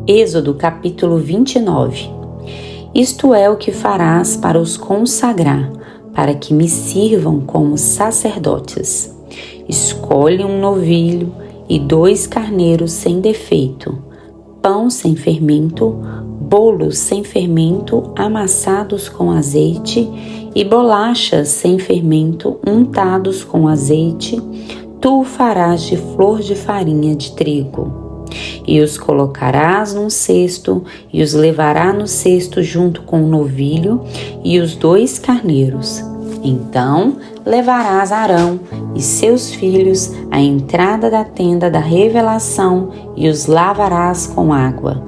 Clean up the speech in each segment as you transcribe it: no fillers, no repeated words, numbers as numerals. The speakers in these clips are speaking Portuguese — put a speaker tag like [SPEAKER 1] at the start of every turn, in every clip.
[SPEAKER 1] Êxodo capítulo 29. Isto é o que farás para os consagrar, para que me sirvam como sacerdotes. Escolhe um novilho e 2 carneiros sem defeito, pão sem fermento, bolos sem fermento amassados com azeite e bolachas sem fermento untados com azeite. Tu o farás de flor de farinha de trigo. E os colocarás num cesto, e os levará no cesto junto com o novilho e os 2 carneiros. Então levarás Arão e seus filhos à entrada da tenda da revelação e os lavarás com água.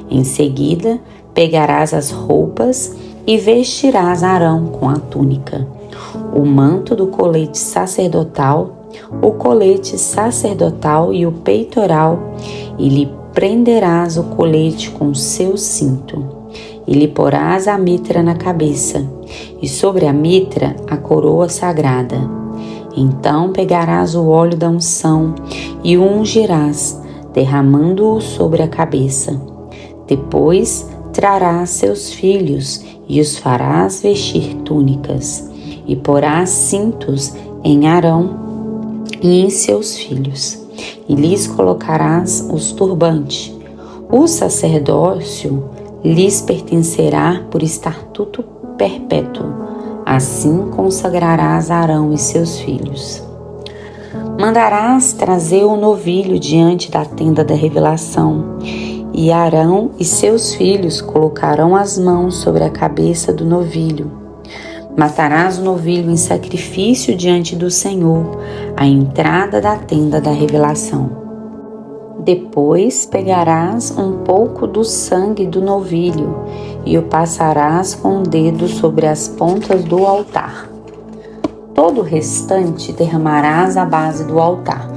[SPEAKER 1] Em seguida, pegarás as roupas e vestirás Arão com a túnica, o manto do colete sacerdotal, o colete sacerdotal e o peitoral, e lhe prenderás o colete com seu cinto, e lhe porás a mitra na cabeça, e sobre a mitra a coroa sagrada. Então pegarás o óleo da unção e o ungirás, derramando-o sobre a cabeça. Depois trarás seus filhos e os farás vestir túnicas, e porás cintos em Arão e em seus filhos, e lhes colocarás os turbantes. O sacerdócio lhes pertencerá por estatuto perpétuo. Assim consagrarás Arão e seus filhos. Mandarás trazer o novilho diante da tenda da revelação, e Arão e seus filhos colocarão as mãos sobre a cabeça do novilho. Matarás o novilho em sacrifício diante do Senhor, à entrada da tenda da revelação. Depois pegarás um pouco do sangue do novilho e o passarás com o dedo sobre as pontas do altar. Todo o restante derramarás à base do altar.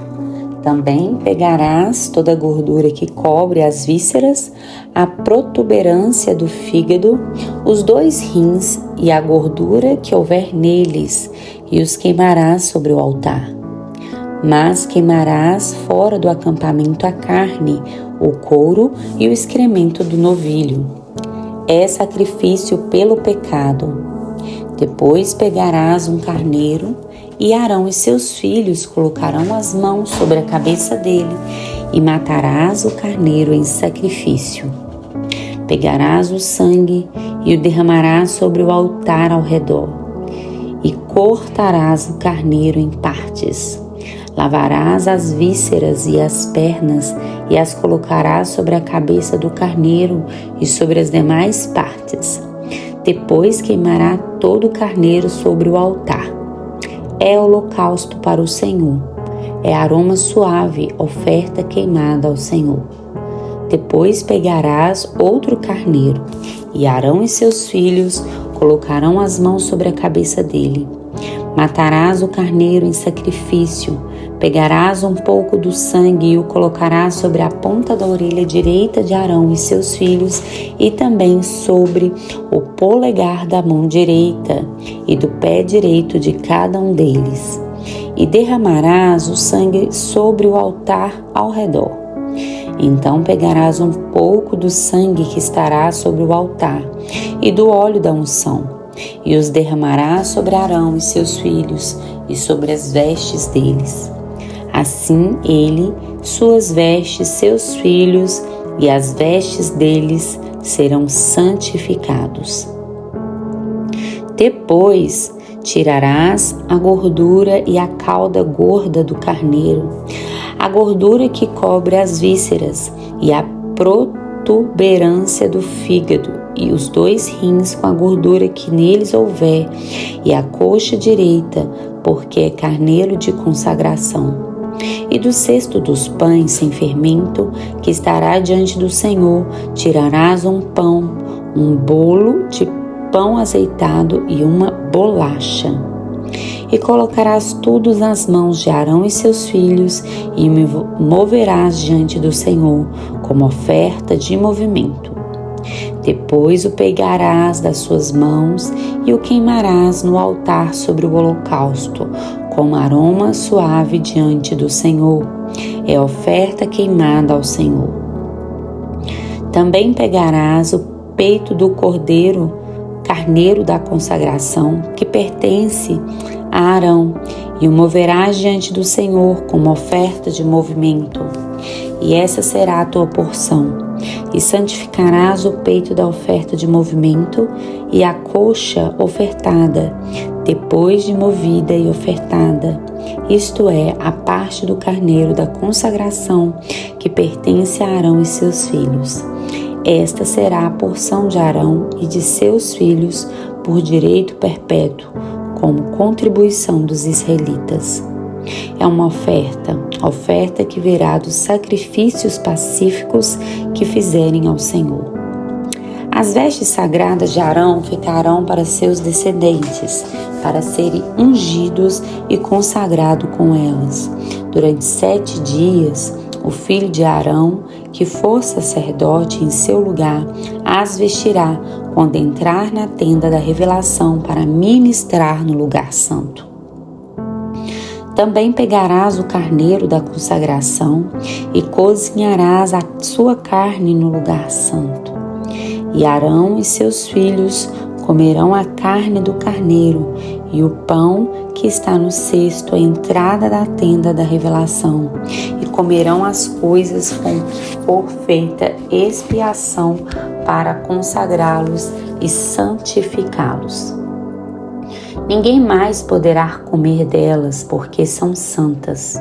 [SPEAKER 1] Também pegarás toda a gordura que cobre as vísceras, a protuberância do fígado, os 2 rins e a gordura que houver neles, e os queimarás sobre o altar. Mas queimarás fora do acampamento a carne, o couro e o excremento do novilho. É sacrifício pelo pecado. Depois pegarás um carneiro, e Arão e seus filhos colocarão as mãos sobre a cabeça dele, e matarás o carneiro em sacrifício. Pegarás o sangue e o derramarás sobre o altar ao redor, e cortarás o carneiro em partes. Lavarás as vísceras e as pernas, e as colocarás sobre a cabeça do carneiro e sobre as demais partes. Depois queimará todo o carneiro sobre o altar. É holocausto para o Senhor, é aroma suave, oferta queimada ao Senhor. Depois pegarás outro carneiro, e Arão e seus filhos colocarão as mãos sobre a cabeça dele. Matarás o carneiro em sacrifício, pegarás um pouco do sangue e o colocarás sobre a ponta da orelha direita de Arão e seus filhos, e também sobre o polegar da mão direita e do pé direito de cada um deles. E derramarás o sangue sobre o altar ao redor. Então pegarás um pouco do sangue que estará sobre o altar e do óleo da unção, e os derramarás sobre Arão e seus filhos e sobre as vestes deles. Assim ele, suas vestes, seus filhos e as vestes deles serão santificados. Depois tirarás a gordura e a cauda gorda do carneiro, a gordura que cobre as vísceras e a protuberância do fígado, e os 2 rins com a gordura que neles houver, e a coxa direita, porque é carneiro de consagração. E do cesto dos pães sem fermento, que estará diante do Senhor, tirarás um pão, um bolo de pão azeitado e uma bolacha. E colocarás tudo nas mãos de Arão e seus filhos, e me moverás diante do Senhor, como oferta de movimento. Depois o pegarás das suas mãos e o queimarás no altar sobre o holocausto, como aroma suave diante do Senhor. É oferta queimada ao Senhor. Também pegarás o peito do carneiro da consagração, que pertence a Arão, e o moverás diante do Senhor como oferta de movimento. E essa será a tua porção. E santificarás o peito da oferta de movimento e a coxa ofertada, depois de movida e ofertada, isto é, a parte do carneiro da consagração que pertence a Arão e seus filhos. Esta será a porção de Arão e de seus filhos por direito perpétuo, como contribuição dos israelitas. É uma oferta que virá dos sacrifícios pacíficos que fizerem ao Senhor. As vestes sagradas de Arão ficarão para seus descendentes, para serem ungidos e consagrados com elas. Durante 7 dias, o filho de Arão, que for sacerdote em seu lugar, as vestirá quando entrar na tenda da revelação para ministrar no lugar santo. Também pegarás o carneiro da consagração e cozinharás a sua carne no lugar santo. E Arão e seus filhos comerão a carne do carneiro e o pão que está no cesto à entrada da tenda da revelação, e comerão as coisas com for feita expiação para consagrá-los e santificá-los. Ninguém mais poderá comer delas, porque são santas.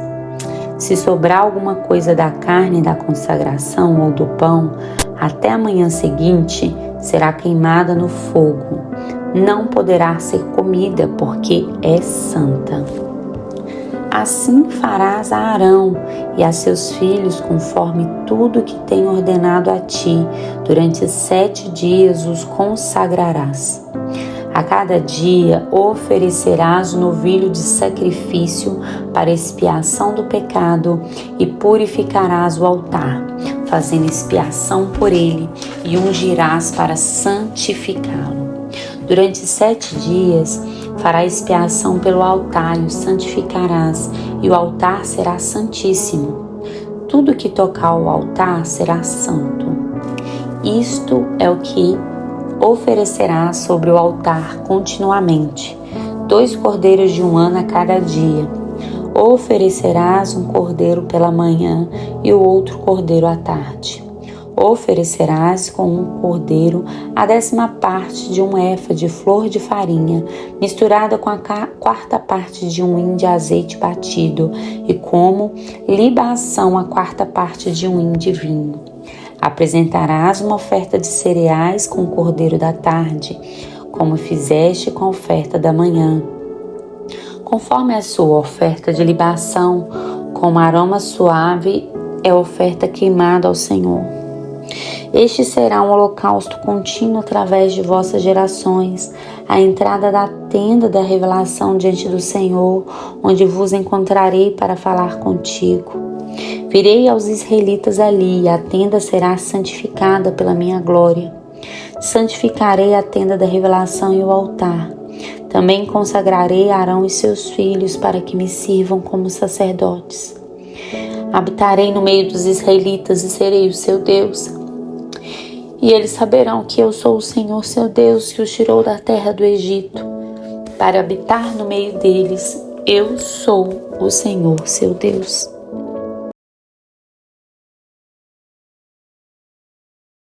[SPEAKER 1] Se sobrar alguma coisa da carne da consagração ou do pão, até a manhã seguinte será queimada no fogo. Não poderá ser comida, porque é santa. Assim farás a Arão e a seus filhos conforme tudo que tenho ordenado a ti. Durante 7 dias os consagrarás. A cada dia oferecerás um novilho de sacrifício para expiação do pecado e purificarás o altar, fazendo expiação por ele, e ungirás para santificá-lo. Durante 7 dias farás expiação pelo altar e o santificarás, e o altar será santíssimo. Tudo que tocar ao altar será santo. Isto é o que oferecerás sobre o altar continuamente, 2 cordeiros de 1 ano a cada dia. Oferecerás um cordeiro pela manhã e o outro cordeiro à tarde. Oferecerás com um cordeiro a 10ª parte de um efa de flor de farinha, misturada com a 4ª parte de um hin de azeite batido, e como libação a 4ª parte de um hin de vinho. Apresentarás uma oferta de cereais com o cordeiro da tarde, como fizeste com a oferta da manhã. Conforme a sua oferta de libação, com aroma suave, é oferta queimada ao Senhor. Este será um holocausto contínuo através de vossas gerações, a entrada da tenda da revelação diante do Senhor, onde vos encontrarei para falar contigo. Virei aos israelitas ali, e a tenda será santificada pela minha glória. Santificarei a tenda da revelação e o altar. Também consagrarei Arão e seus filhos para que me sirvam como sacerdotes. Habitarei no meio dos israelitas e serei o seu Deus. E eles saberão que eu sou o Senhor seu Deus, que os tirou da terra do Egito, para habitar no meio deles. Eu sou o Senhor seu Deus.